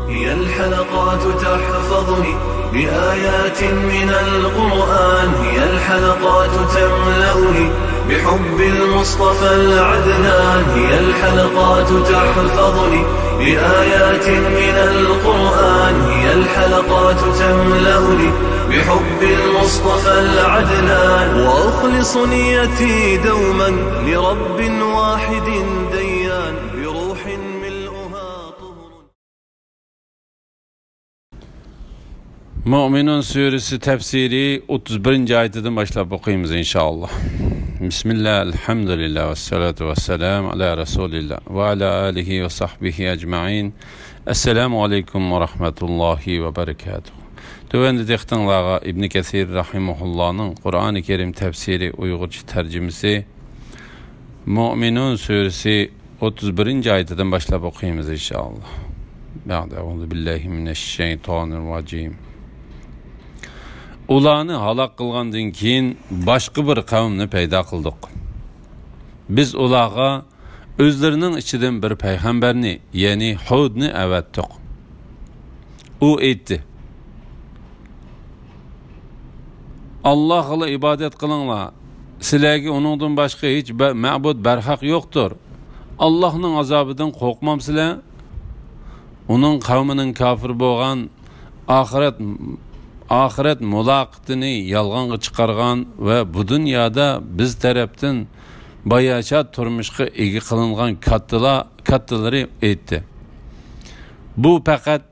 هي الحلقات تحفظني بآيات من القرآن، هي الحلقات تملأني بحب المصطفى العدنان، هي الحلقات تحفظني بآيات من القرآن، هي الحلقات تملأني بحب المصطفى العدنان، وأخلص نيتي دوما لرب واحد ديان بروح ملؤها طهر. Müminun suresi tefsiri 31. ayetinden başlayıp okuyayım inşallah. Bismillah, elhamdülillah, ve salatu ve selamu ala Resulillah ve ala alihi ve sahbihi ecma'in. Esselamu aleyküm ve rahmetullahi ve berekatuhu. Tövende dehtanlağa İbn Kesir rahimahullah'ın Kur'an-ı Kerim tefsiri Uygurca tercümesi Müminun suresi 31. ayetinden başlayıp okuyayım inşallah. Euzu billahi mineşşeytanirracim. Ularni halak kılgandan keyin başka bir kavmni payda kıldık. Biz ularga özlerinin içinden bir peygamberni, yani Hudni evettik. O aytdi: Allah'a ibadet kılınlar. Sizlerge onundan başka hiç ma'bud berhak yoktur. Allah'ın azabından korkmamsizlar. Onun kavminin kafir boğan ahiret mulaqatini yalğanğa çıkargan ve bu dünyada biz taraftan bayaşat turmuşqa ega qilingan kattaları aytdi. Bu faqat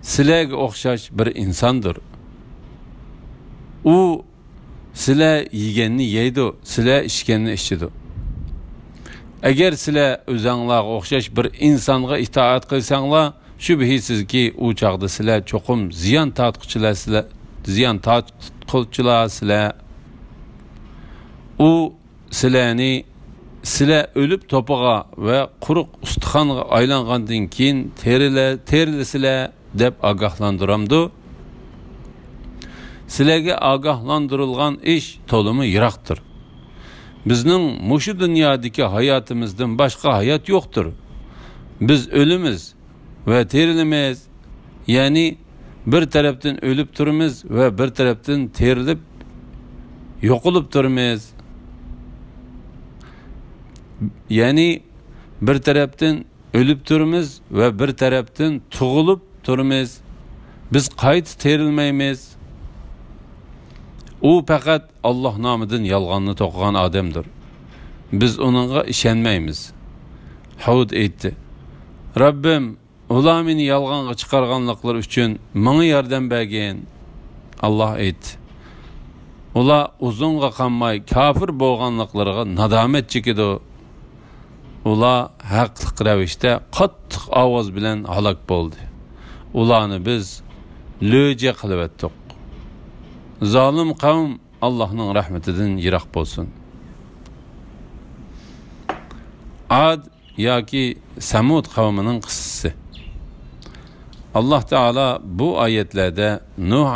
sizlarga o'xshash bir insondir. U sizlar yeganni yeydi, sizlar ichganni ichidi. Agar sizlar o'zinglarga o'xshash bir insonga itoat qilsanglar, şübhisizki u chaqda sizlar cho'qim ziyon tortquchilarsizlar. U sizlar o'lib to'pig'a va quruq ustixonga aylangandan keyin terilisizlar deb ogohlantiramdi. Sizlarga ogohlantirilgan ish to'limi yiroqdir. Bizning mushu dunyodagi hayotimizdan boshqa hayot yo'qdir. Biz o'limiz ve terilimiz, yani bir taraftan ölüp turimiz ve bir taraftan terilip yo'qolib turimiz. Yani bir taraftan ölüp turimiz ve bir taraftan tug'ilib turimiz. Biz qayta terilmaymiz. U faqat Allah nomidan yolg'onni to'qigan odamdir. Biz onunğa ishonmaymiz. Hud aytdi: Rabbim, ular meni yolg'onga chiqarganliklari uchun menga yordam bergin. Allah aytdi: ular uzunga qolmay kafir bo'lganliklariga nadomat chekidi. Ular haqliq ravishda qattiq ovoz bilan halok bo'ldi. Ularni biz lo'ja qilib etdik. Zalim qavm Allohning rahmatidan yiroq bo'lsin. Ad yoki Samud qavmining qissasi. Allah Teala bu ayetlerde Nuh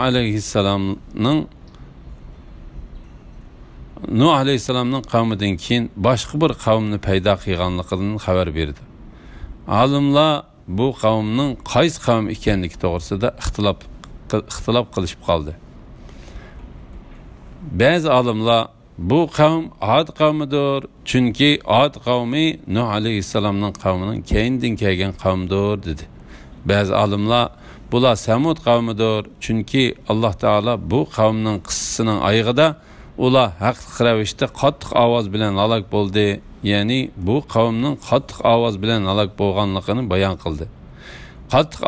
Aleyhisselam'ın kavminden keyin başka bir kavmni payda qilganligidan xabar berdi. Alimlar bu kavmning qaysi kavm ekanligi to'g'risida ixtilof qilishib qoldi. Bazı alimlar bu kavm Ad kavmidir, çünkü Ad kavmi Nuh Aleyhisselam'ın kavminin keyindan kelgan kavmdir dedi. Bazı alimlar bular Samud kavmidir, çünkü Allah Teala bu kavminin qissasining oyig'ida ular haqliq ravishda qattiq ovoz bilan halok bo'ldi, ya'ni bu qavmning qattiq ovoz bilan halok bo'lganligini bayon qildi. Qattiq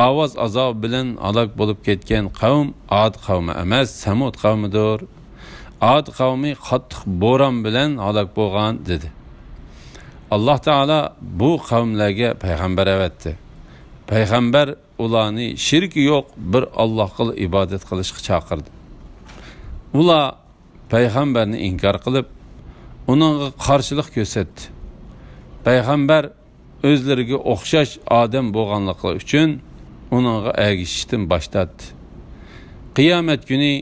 ovoz azob bilan halok bo'lib ketgan qavm Ad qavmi emas, Samud qavmidir. Ad qavmi qattiq bo'ron bilan halok bo'lgan dedi. Allah Teala bu qavmlarga payg'ambar avatdi. Payg'ambar ularni shirki yo'q bir Allohga ibodat qilishga chaqirdi. Ular payg'ambarni inkor qilib, uningga qarshilik ko'rsatdi. Payg'ambar o'zlariga o'xshash odam bo'lganligi uchun uningga ergishishdan bosh tortdi. Qiyomat kuni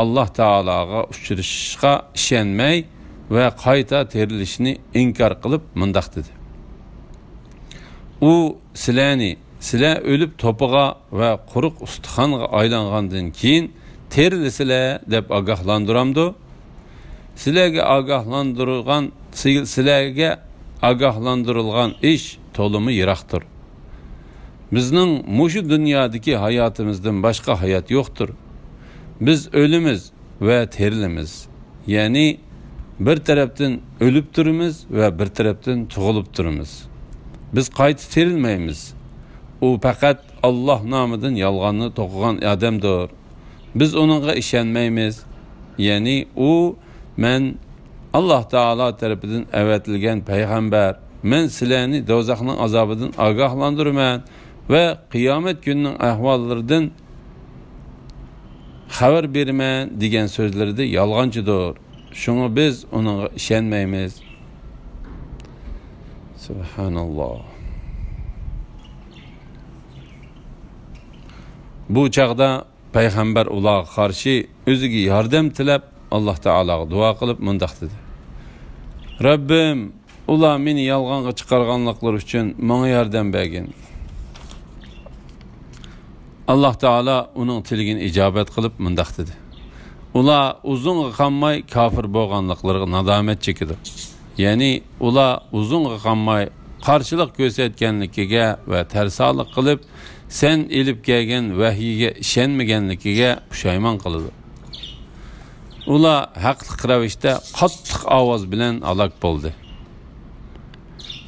Allah Teala'ga uchrashishga ishonmay ve qayta terilishini inkar qilib mundaq dedi: u sizlarni, sizlar o'lib to'piga va quruq ustixonga aylangandan keyin terilisizlar deb ogohlantiramdi. Sizlarga ogohlantirilgan ish to'limi yiroqdir. Bizning mushu dunyodagi hayotimizdan boshqa hayot yo'qdir. Biz o'limiz va terilimiz. Ya'ni bir tarafdan o'lib turimiz va bir tarafdan tug'ilib turimiz. Biz qayta terilmaymiz. U faqat Alloh nomidan yolg'onni to'qigan odamdir. Biz uningga ishonmaymiz. Ya'ni u men Alloh taolo tarafidan avatilgan payg'ambar, men sizlarni do'zaxning azobidan ogohlantiraman ve qiyomat kunining ahvollaridan xabar berman degan so'zlarida yolg'onchidir. Shunga biz uningga ishonmaymiz. Subhanalloh. Bu chaqda payg'ambar ularga qarshi o'ziga yordam tilab Alloh taologa duo qilib mundaq dedi: Rabbim, ular meni yolg'onga chiqarganliklari uchun menga yordam bergin. Alloh taolo uning tiligini ijobat qilib mundaq dedi: Ular uzunga qolmay kafir bo'lganliklariga nadomat chekidi. Ya'ni ular uzunga qolmay qarshilik ko'rsatganligiga va tarsoqlik qilib sen elib kelgan vahiyga ishonmaganligiga pushaymon qildi. Ular haqliq ravishda qattiq ovoz bilan halok bo'ldi.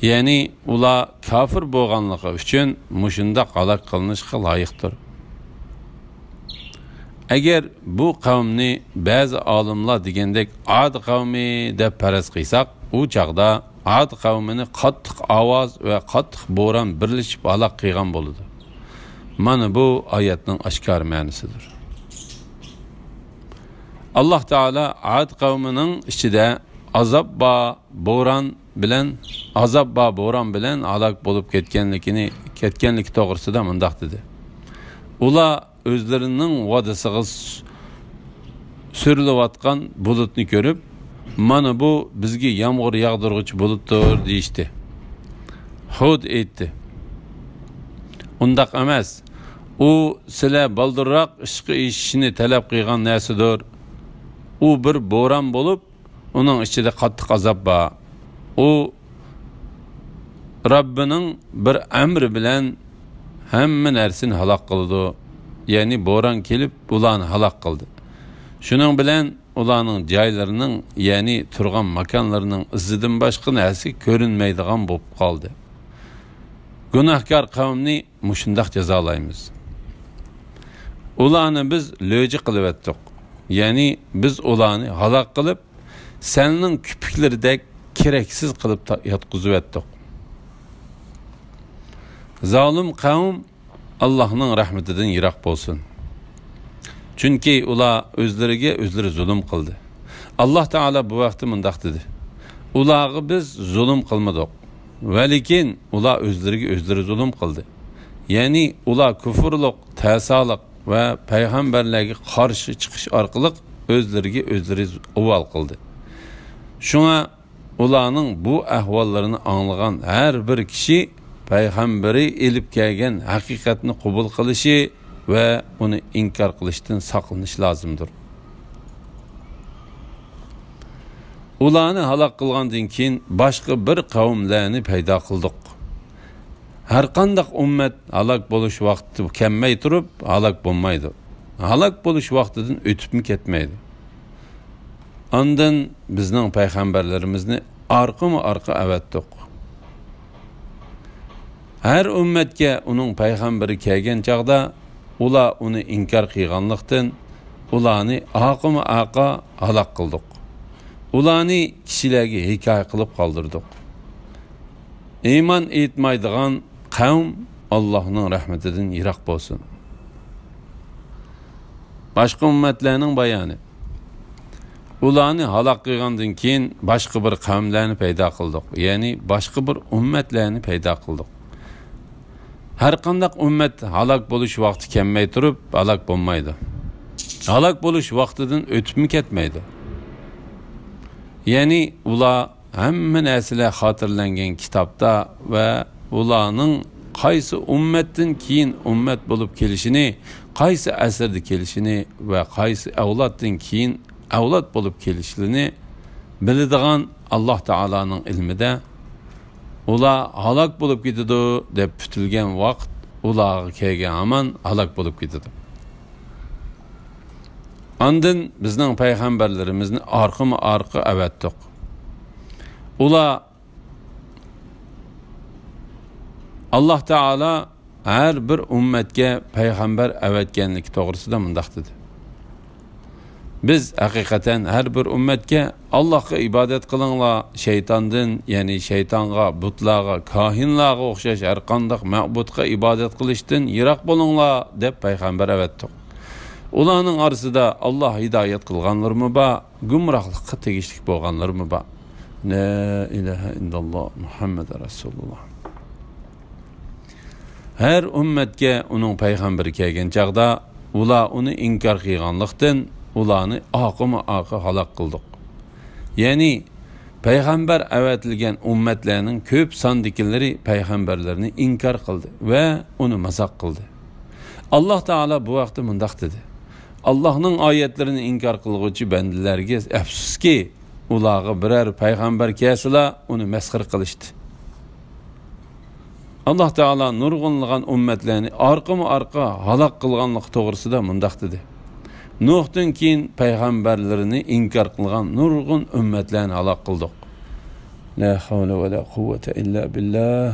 Ya'ni ular kafir bo'lganligi uchun mushundaq halok qilinishga loyiqdir. Agar bu qavmni ba'zi olimlar degandek Ad qavmi deb faraz qilsak, u chaqda Ad qavmini qattiq ovoz va qattiq bo'ron birlashib halok qilgan bo'ladi. Mana bu oyatning oshkor ma'nosidir. Alloh taolo Ad qavmining ichida azob va bo'ron bilan halok bo'lib ketganligi to'g'risida mundaq dedi: Ular özlerining va'dasiga surilayotgan bulutni ko'rib, mana bu bizga yomg'ir yog'diruvchi bulutdir deyishdi. Hud aytdi: Undaq emas. U sizlar baldirroq ishqi ishini talab qilgan narsadir. U bir bo'ron bo'lib, uning ichida qattiq azob bor. U Rabbining bir amri bilan hamma narsani halok qildi. Ya'ni bo'ron kelib ularni halok qildi. Shuning bilan ularning joylarining, ya'ni turgan makonlarining izidan boshqa narsa ko'rinmaydigan bo'lib qoldi. Gunohkor qavmni mushundaq jazolaymiz. Ularni biz lo'ji qilib etdik. Ya'ni biz ularni halok qilib, senning kipriklaridek keraksiz qilib yotqizib etdik. Zalim qavm Allah'ın rahmetinden yiroq bo'lsin. Chunki ular o'zlariga o'zlari zulm qildi. Alloh taolo bu vaqtda mundaq dedi: Ularga biz zulm qilmadik, va lekin ular o'zlariga o'zlari zulm qildi. Ya'ni ular kufrlik, ta'soliq va payg'ambarlarga qarshi chiqish orqali o'zlariga o'zlari uvol qildi. Shunga ularning bu ahvollarini anglagan har bir kishi payg'ambari elib kelgan haqiqatni qabul qilishi va uni inkor qilishdan saqlanish lozimdir. Ularni halok qilgandan keyin boshqa bir qavmlarni paydo qildik. Har qanday ummat halok bo'lish vaqti kelmay turib halok bo'lmaydi. Halok bo'lish vaqtidan o'tibmi ketmaydi. Ondan bizning payg'ambarlarimizni orqa avatdik. Her ummetke onun peygamberi kelgen çağda ular onu inkar qilganlikdan ularni aqa halok qildik. Ularni kishilarga hikoya qilib qoldirdik. Iymon etmaydigan qavm Allohning rahmetidan yiroq bo'lsin. Boshqa ummatlarning bayoni. Ularni halok qilgandan keyin boshqa bir qavmlarni paydo qildik. Ya'ni boshqa bir ummatlarni paydo qildik. Her qandaq ummet halok bo'lish vaqti kelmay turib halok bo'lmaydi. Halok bo'lish vaqtidan o'tibmi ketmaydi. Ya'ni ular hamma narsalar xotirlangan kitobda va ularning qaysi ummatdan keyin ummat bo'lib kelishini, qaysi asrda kelishini va qaysi avloddan keyin avlod bo'lib kelishini biladigan Alloh taolaning ilmida ular halok bo'lib ketadi deb kutilgan vaqt ularga kelgan aman halok bo'lib ketadi. Ondan bizning payg'ambarlarimizni orqa avatdiq. Ular Alloh taolo har bir ummatga payg'ambar avatganlik to'g'risida mundaq dedi. Biz haqiqatan har bir ummatga Allohga ibodat qilinglar, shaytondan, ya'ni shaytonga, butlarga, kohinlarga o'xshash har qanday ma'budga ibodat qilishdan yiroq bo'linglar deb payg'ambar avatdiq. Ularning orasida Alloh hidoyat qilganlarmi bor, gumrohlikqa tegishli bo'lganlarmi bor. La ilaha illalloh Muhammad rasululloh. Her ummatga uning payg'ambari kelgan chaqda ular uni inkor qilganlikdan ularni oqimi halok qildik. Ya'ni payg'ambar avatilgan ummatlarning ko'p sondikilari payg'ambarlarni inkor qildi va uni mazoq qildi. Alloh taolo bu vaqtda mundaq dedi. Allohning oyatlarini inkor qilguvchi bandalarga afsuski, ularga biror payg'ambar kelsa, uni masxir qilishdi. Allah Teala nurg'unlagan ummatlarni orqa halok qilganlik to'g'risida mundaq dedi. Nuhdan keyin payg'ambarlarini inkor qilgan nurg'un ummatlarni halok qildik. La havla va la quvvata illa billah.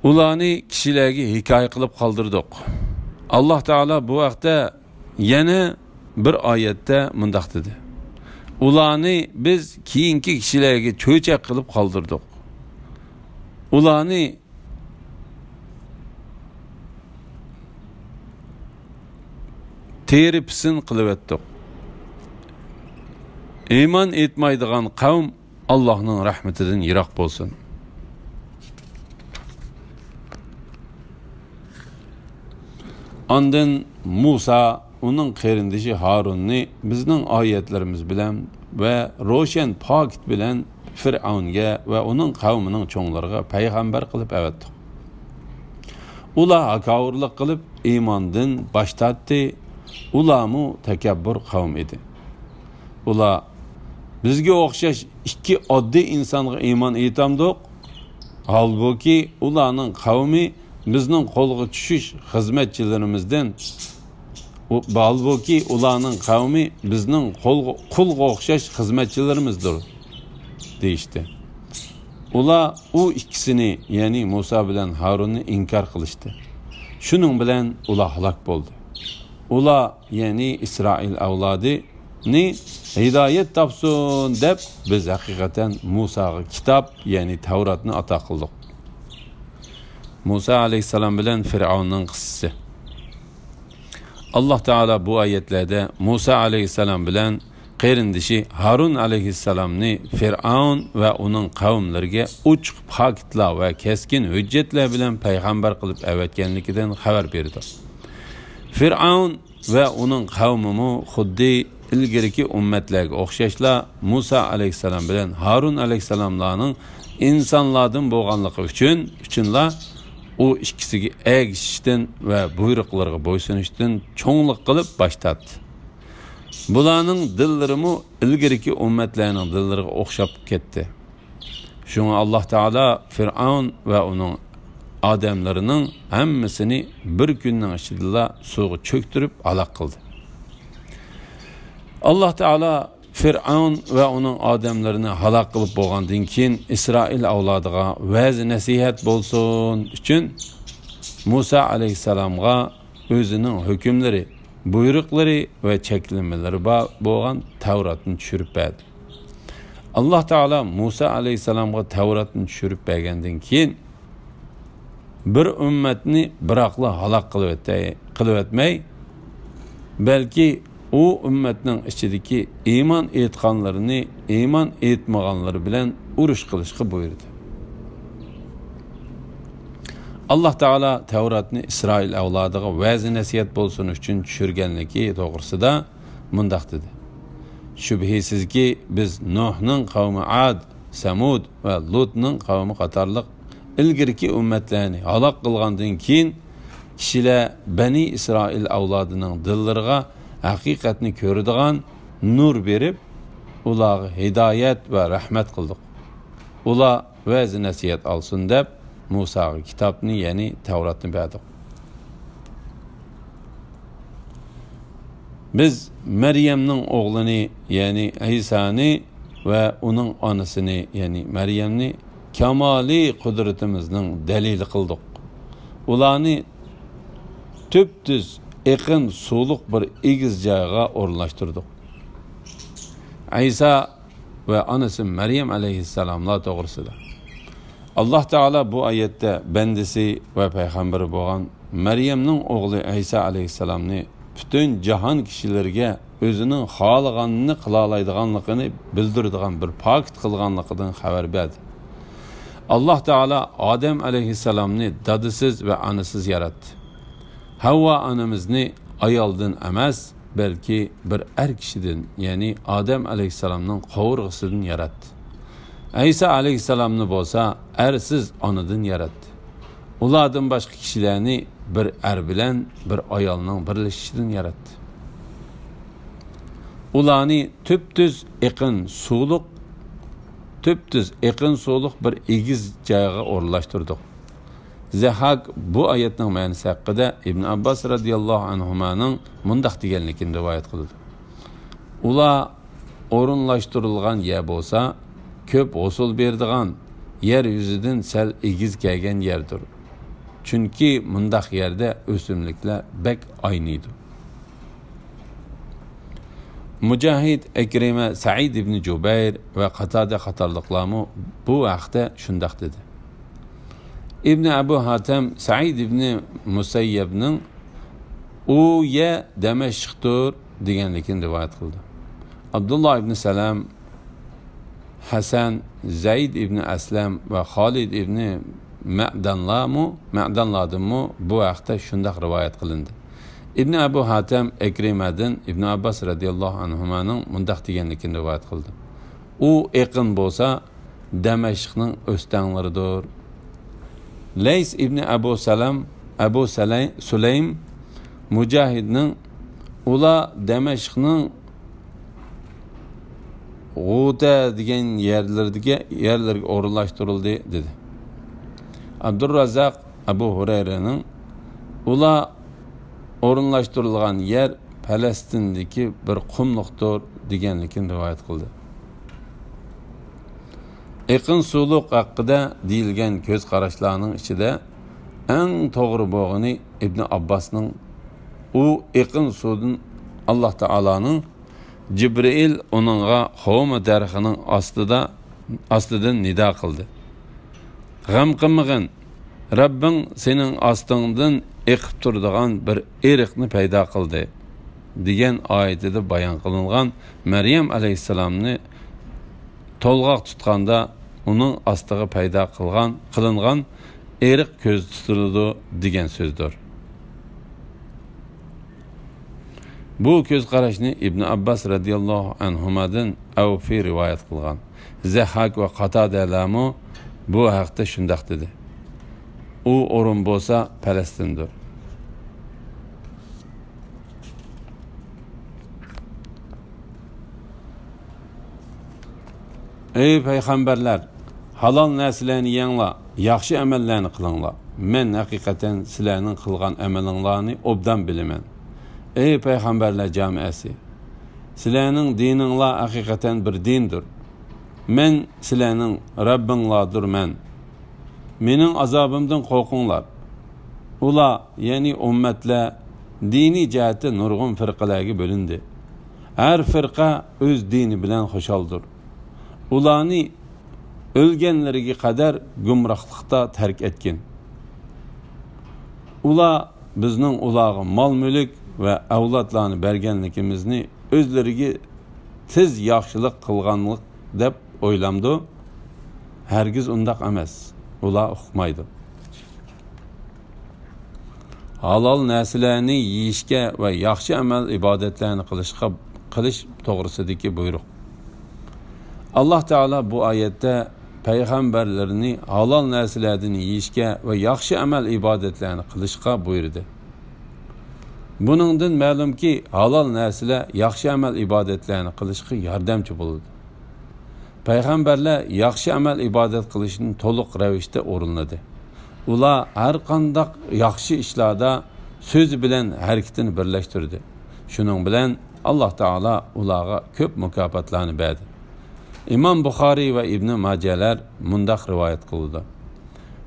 Ularni kishilarga hikoya qilib qoldirdik. Alloh taolo bu vaqtda yana bir oyatda mundaq dedi. Ularni biz keyingi kishilarga cho'chaq qilib qoldirdik. Ularni teripsin qilib etdik. Iymon etmaydigan qavm Allohning rahmatidan yiroq bo'lsin. Ondan Musa onun qerindishi Harunni bizning oyatlarimiz bilan va ro'shan pokit bilan Fir'avnga va uning qavmining cho'nglariga payg'ambar qilib avatdi. Ular haqavurlik qilib iymondan bosh tortdi. Ularmu takabbur qavm edi. Ular bizga o'xshash ikki oddiy insonga iymon etamdiq. Halbuki ularning qavmi bizning qo'lga tushish xizmatchilarimizdan balbuki ularning qavmi bizning qulga o'xshash xizmatchilarimizdir deyishdi. Ular u ikkisini, ya'ni Musa bilan Harunni inkor qilishdi. Shuning bilan ular halok bo'ldi. Ular, ya'ni Isroil avlodi ni hidoyat topsin deb biz haqiqatan Musaga kitob, ya'ni Tavratni ato qildik. Musa alayhissalom bilan Fir'avnning qissasi. Allah Teala bu ayetlarda Musa aleyhisselam bilen qerindishi Harun aleyhisselamni Fir'avn ve onun kavimlerine uçuk pakitler ve keskin hüccetler bilen peygamber kılıp evetkenlikinden haber berdi. Fir'avn ve onun kavmimi xuddi ilgiriki ummetlerge o'xshashla Musa aleyhisselam bilen Harun aleyhisselamlarning insanlardan bo'lganligi uchunla o ikkisiga egishishdan va buyruqlarga bo'ysunishdan cho'nglik qilib bosh tortdi. Bularning dillarimi ilgiriki ummatlarning dillariga o'xshab ketdi. Shunga Alloh taolo Fir'avn va uning odamlarining hammasini bir kunning ichida suvga cho'ktirib halok qildi. Alloh taolo Fir'avn ve onun adamlarını halak kılıp boğandın keyin İsrail avladıga vaz nasihat bolsun üçün Musa aleyhisselamga özünün hükümleri, buyrukları ve çekilmeleri boğan Tavrat'ını düşürüp berdi. Allah Teala Musa aleyhisselamga Tavrat'ını düşürüp bergenden keyin bir ümmetini bırakla halak kılıp etmey, belki o ümmetning içindeki iman etganlarını iman etmaganları bilen uruş kılışkı buyurdu. Allah Teala Tevrat'ni İsrail avladıga vazi nasihat bolsun üçün düşürgenliki doğrusida mundaq dedi. Şübhisiz ki biz Nuh'ның kavmi Ad, Samud va Lutning qavmi qatorliq ilgirki ummatlarni halok qilgandan keyin kishilar Bani Isroil avlodining dillariga haqiqatni ko'radigan nur berib, ularga hidoyat va rahmat qildik. Ular va'z nasihat olsin deb Musaga kitobni, ya'ni Tavratni berdik. Biz Maryamning o'g'lini, ya'ni Isa'ni va uning onasini, ya'ni Maryamni kamoli qudratimizning dalili qildik. Ularni tüp-tüz, eqin, suluq bir egiz joyga o'rnashtirdik. İsa ve anası Meryem aleyhisselamlar doğrusida. Allah Teala bu ayette bendisi ve peygamberi boğan Meryem'nin oğlu İsa aleyhisselamni bütün cihan kişilerine özünün xalığanını qılalaydıganlıqını bildirdigan bir pakt qılganlıqıdan xabar berdi. Allah Teala Adem aleyhisselamni dadısız ve anasız yarattı. Havva anamızını ayaldan emas, belki bir kişiden, yani Adem aleyhisselamның qovurğısından yarattı. İsa aleyhisselamni bolsa ersiz anadan yarattı. Ulardan başka kişilerini bir bilen bir ayalның birleşişinden yarattı. Ularni tüp-tüz eqin suluq bir egiz joyga o'rnashtirdik. Zehak bu ayetning ma'nosi haqida İbn Abbas radhiyallohu anhumaning mundaq deganligini rivoyat qildi. Ular o'rinlashtirilgan yer bo'lsa, ko'p hosil berdigan yer yuzidan sal egiz kelgan yerdir. Chunki mundaq yerda o'simliklar bek ayniydi. Mujahid, Ekrime, Said ibn Jubayr ve Qatada qatorliqlarmi bu haqda shundaq dedi. İbn Abu Hatem Said ibn Musayyibning u ye Damashqdir deganligini rivoyat qildi. Abdullah ibn Salam, Hasan, Zayd ibn Aslam ve Khalid ibn Ma'danladimi bu haqda shundaq rivoyat qilindi. İbn Abu Hatem Ekrime'den İbn Abbas radıyallahu anhumanın mundaq deganligini rivoyat qildi. U eqin bo'lsa Damashqning o'stanlaridir. Leys ibn Abu Sulaym Mujahidning ular Damashqning G'uta degan yerlarga o'rinlashtirildi dedi. Abdurrazzaq Abu Hurayraning ular o'rinlashtirilgan yer Palestindagi bir qumliqdir deganligini rivoyat qildi. Eqin suluq haqida deyilgan ko'z qarashlarning ichida eng to'g'ri bo'lgani İbn Abbasning u eqin sudun Allah Taolaning Jibril onunğa Xoma daraxining ostidan nido qildi. G'am qilmag'in, Rabbing sening ostingdan eqib turadigan bir eriqni paydo qildi degan oyatida bayon qilingan Maryam alayhissalomni to'lg'oq tutganda uning ostiga paydo qilingan eriq ko'z tutildi degan so'zdir. Bu ko'z qarashni İbn Abbas radhiyallohu anhumadan Avfi rivoyat qilgan. Zahhak va Qatadalami bu haqda shundaq dedi. U o'rin bo'lsa Falastindir. Ey payg'ambarlar, halol narsalarni yenglar, yaxshi amallarni qilinglar. Men haqiqatan sizlarning qilgan amalinglarni obdan bilaman. Ey payg'ambarlar jamiyasi, sizlarning dininglar haqiqatan bir dindir. Men sizlarning Rabbinglardirman. Mening azobimdan qo'rqinglar. Ular, ya'ni ummatlar diniy jihatda nurg'un firqalarga bo'lindi. Har firqa o'z dini bilan xushaldir. Ularni o'lganlariga qadar gumrohlikda tark etgan. Ular bizning ularga mol-mulk va avlodlarni berganligimizni o'zlariga tez yaxshilik qilganlik deb o'ylamdi. Hargiz undaq emas. Ular uqmaydi. Halol narsalarni yeyishga va yaxshi amal ibodatlarni qilish to'g'risidagi buyruq. Allah Teala bu ayette peygamberlerini halal narsalardan yeyishga va yaxshi amal ibodatlarni qilishga buyurdi. Buningdan ma'lumki, halal narsalar yaxshi amal ibodatlarni qilishga yordamchi bo'ladi. Peygamberler yaxshi amal ibodat qilishni to'liq ravishda o'rinladi. Ular har qanday yaxshi ishlarda söz bilan harakatini birlashtirdi. Shuning bilan Alloh taolo ularga ko'p mukofotlarni berdi. İmam Buxoriy va Ibn Majahlar mundaq rivoyat qildi.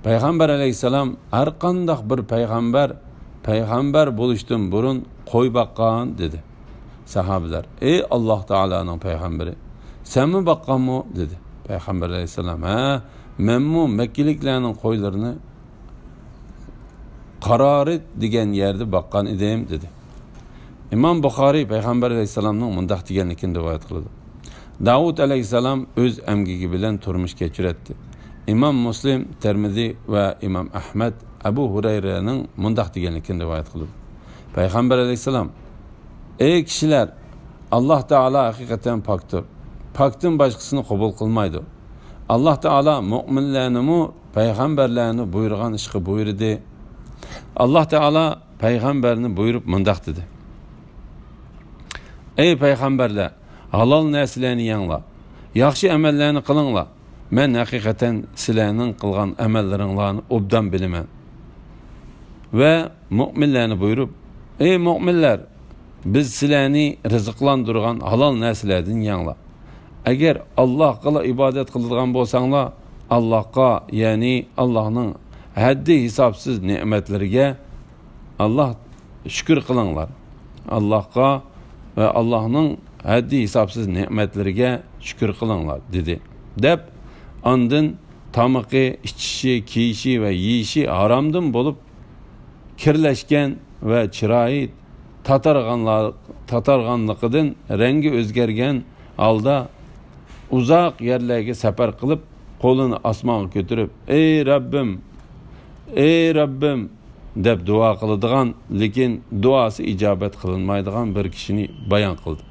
Payg'ambar alayhisalom har qanday bir payg'ambar bo'lishdan burun qo'y boqqan dedi. Sahobalar: "Ey Alloh taolaning payg'ambari, sen mi baqqanmi?" dedi. Payg'ambar alayhisalom: "Ha, menmu Makkaliklarning qo'ylarini Qarorit degan yerda baqqan edim" dedi. İmam Buxoriy Payg'ambar alayhisalomning mundaq deganligini rivoyat qildi. Davud alayhisalom o'z amgigi bilan turmush kechirdi. İmam Muslim, Termizi va İmam Ahmad Abu Hurayraning mundaq deganligini rivoyat qildi. Payg'ambar alayhisalom: "Ey kishilar, Alloh taolo haqiqatan pokdir. Pokdan boshqasini qabul qilmaydi. Alloh taolo mu'minlarni payg'ambarlarni buyurgan ishga buyurdi. Alloh taolo payg'ambarni buyurib mundaq dedi: Ey payg'ambarlar, halol narsalarni yenglar, yaxshi amallarni qilinglar. Men haqiqatan sizlarning qilgan amallaringlarni obdan bilaman." Ve mu'minlarni buyurib: "Ey mu'minlar, biz sizlarni rizqlantirgan halol narsalardan yenglar. Agar Allohga ibodat qiladigan bo'lsanglar, Allohga, ya'ni Allohning haddi hisobsiz ne'matlariga Allah shukr qilinglar. Allohga ve Allah'ın haddi hisobsiz ne'matlariga shukr qilinglar" dedi. Deb andın tamaqi, ichishi, kiyishi ve yeyishi haromdan bo'lib kirlashgan ve chiroyi tatarganligidan rengi o'zgargan holda uzoq yerlarga safar qilib, qo'lini osmonga ko'tarib, ey Rabbim deb duo qiladigan, lekin duosi ijobat qilinmaydigan bir kishini bayon qildi.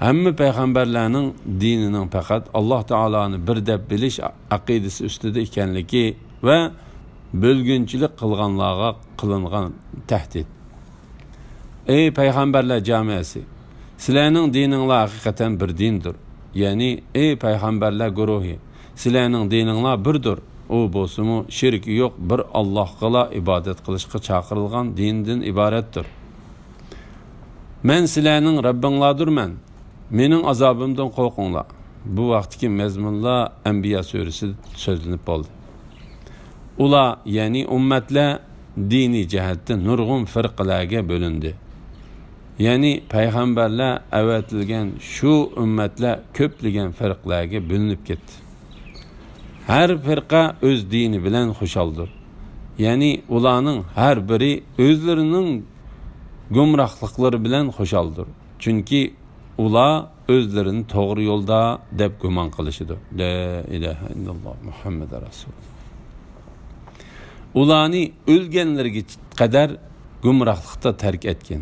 Hamma payg'ambarlarning dinining faqat Alloh taoloni bir deb bilish aqidasi ustida ekanligi va bo'lgunchilik qilganlarga qilingan tahdid. Ey payg'ambarlar jamiyasi, sizlarning dininglar haqiqatan bir dindir. Ya'ni ey payg'ambarlar guruhi, sizlarning dininglar birdir. O bo'lsa-mu shirki yo'q, bir Allohga ibodat qilishga chaqirilgan dindan iboratdir. Men sizlarning Rabbinglardirman. Mening azobimdan qo'rqinglar. Bu vaqtdagi mazmunlar Anbiya surasida so'zlanib bo'ldi. Ular, ya'ni ummatlar diniy jihatdan nurg'un firqalarga bo'lindi. Ya'ni payg'ambarlar avatilgan shu ummatlar ko'pligan firqalarga bo'linib ketdi. Her firqa öz dini bilen xoşaldır. Yani ulanın her biri özlerinin gumrahlıkları bilen xoşaldır. Çünkü ula özlerini doğru yolda deb güman kılışıdır. La ilahe illallah Muhammed Resulullah. Ulanı ölgenlerine kadar gumrahlıkta terk etken.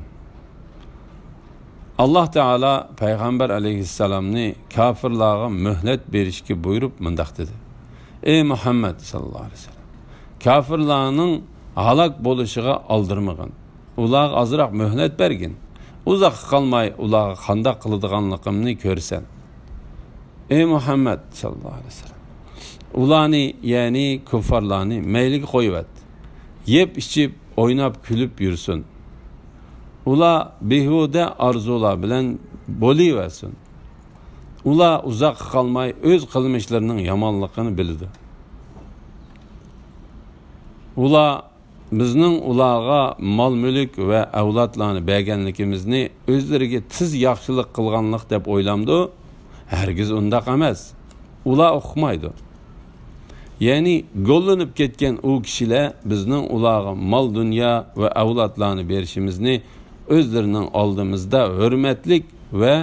Allah Teala Peygamber aleyhisselamını kafirlığa mühlet berişki buyurup mındaq dedi: Ey Muhammed sallallahu aleyhi ve sellem, kafirlarning halak bo'lishig'a aldırmagın. Ular azroq mühlet bergin. Uzoq qalmay ular qanday qiladiganligimni ko'rsan. Ey Muhammed sallallahu aleyhi ve sellem, ularni, ya'ni kuffarlarni mayliga qo'yib, yeb ichib, o'ynab, kulib yursin. Ular behuda arzular bilan bo'laversin. Ular uzoq qalmay öz qilmishlarining yomonligini bildi. Ular bizning ularga mol mulk va avlodlarni berganligimizni o'zlariga tiz yaxshilik qilganlik deb o'ylamdi. Hargiz undaq emas. Ular o'qimaydi. Ya'ni gollanib ketgan u kishilar bizning ularga mol dunyo va avlodlarni berishimizni o'zlarining oldimizda hurmatlik va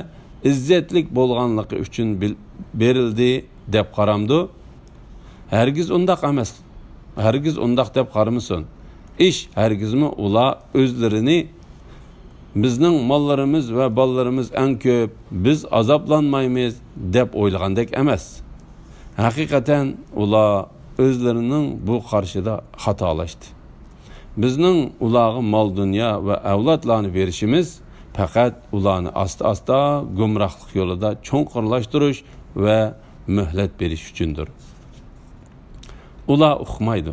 izzatlik bo'lganligi uchun berildi deb qaramdi. Hargiz undaq emas. Hargiz undaq deb qaramasin. İş hergizmi ular özlerini bizning mollarimiz va bolalarimiz eng ko'p, biz azoblanmaymiz deb o'ylagandek emas. Haqiqatan ular o'zlarining bu qarshida xatolashdi. Bizning ularga mol dunyo va avlodlarni berishimiz faqat ularni asta-asta gumrohlik yo'lida cho'nqirlashtirish va mühlet berish uchundir. Ular uqmaydi.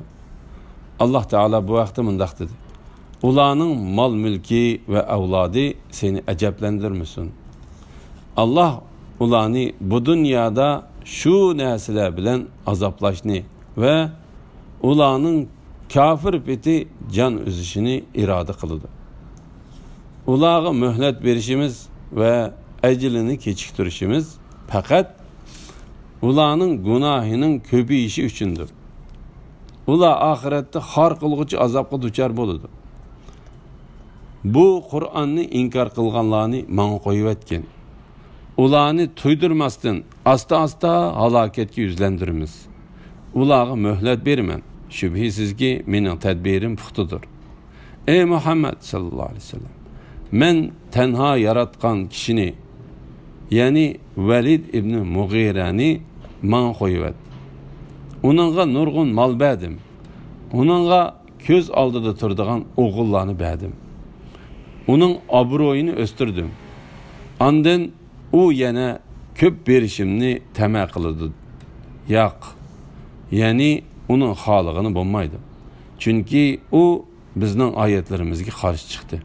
Allah Teala bu vaqtda mundaq dedi: ularning mol mulki va avlodi seni ajablandirmasin. Allah ularni bu dunyoda shu narsalar bilan azoblashni va ularning kafir peti can üzüşini irade kılıdı. Ulağa mühlet verişimiz ve ecilini keçiktirişimiz fakat ulağının günahının köpeyişi üçündür. Ula ahirette har kılgıcı azaplı duçar boludu. Bu Kur'an'ı inkar kılganlarını man koyup etken. Ulağını tuydurmasın, asta halaketki yüzlendirimiz. Ulağa mühlet vermen. Şübhisiz ki mening tedbirim puxtudur. Ey Muhammed sallallahu aleyhi ve sellem, men tenha yaratgan kişini, yani Velid ibn Mughirani man koyuvet. Onunla nurgun mal berdim. Onunla köz aldıda turduğan oğullarını berdim. Onun abroyunu östürdüm. Andın o yana köp berişimni temel kılıdı. Yak, yani onun halıqını bulmaydı. Çünkü o bizning ayetlerimizga qarshi chiqdi.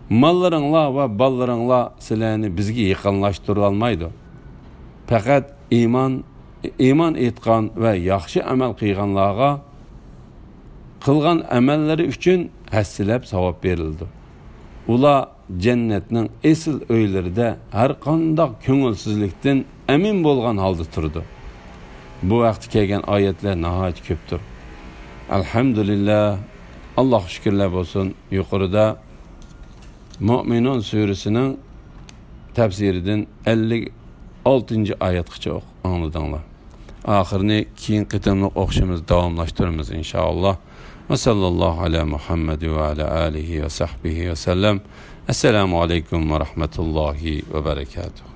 Mallarınla ve ballarınla sizlarni bizga yaqinlashtira olmaydi. Faqat iman etgan ve yaxshi amal qilganlarga qilgan amallari uchun hassilab savob berildi. Ular jannatning esil uylarida har qanday ko'ngilsizlikdan emin bo'lgan holda turdi. Bu vaqt kelgan oyatlar nihoyat ko'pdir. Alhamdulillah, Alloh shukirlar bo'lsin. Yuqorida Mu'minun surasining tafsiridan 56-oyatgacha angladinglar. Oxirini keyin qitimliq o'qishimiz davomlashtiramiz inshaalloh. Va sallallohu ala Muhammad va ala alihi va sahbihi va sallam. Assalomu alaykum va rahmatullohi va barakatuh.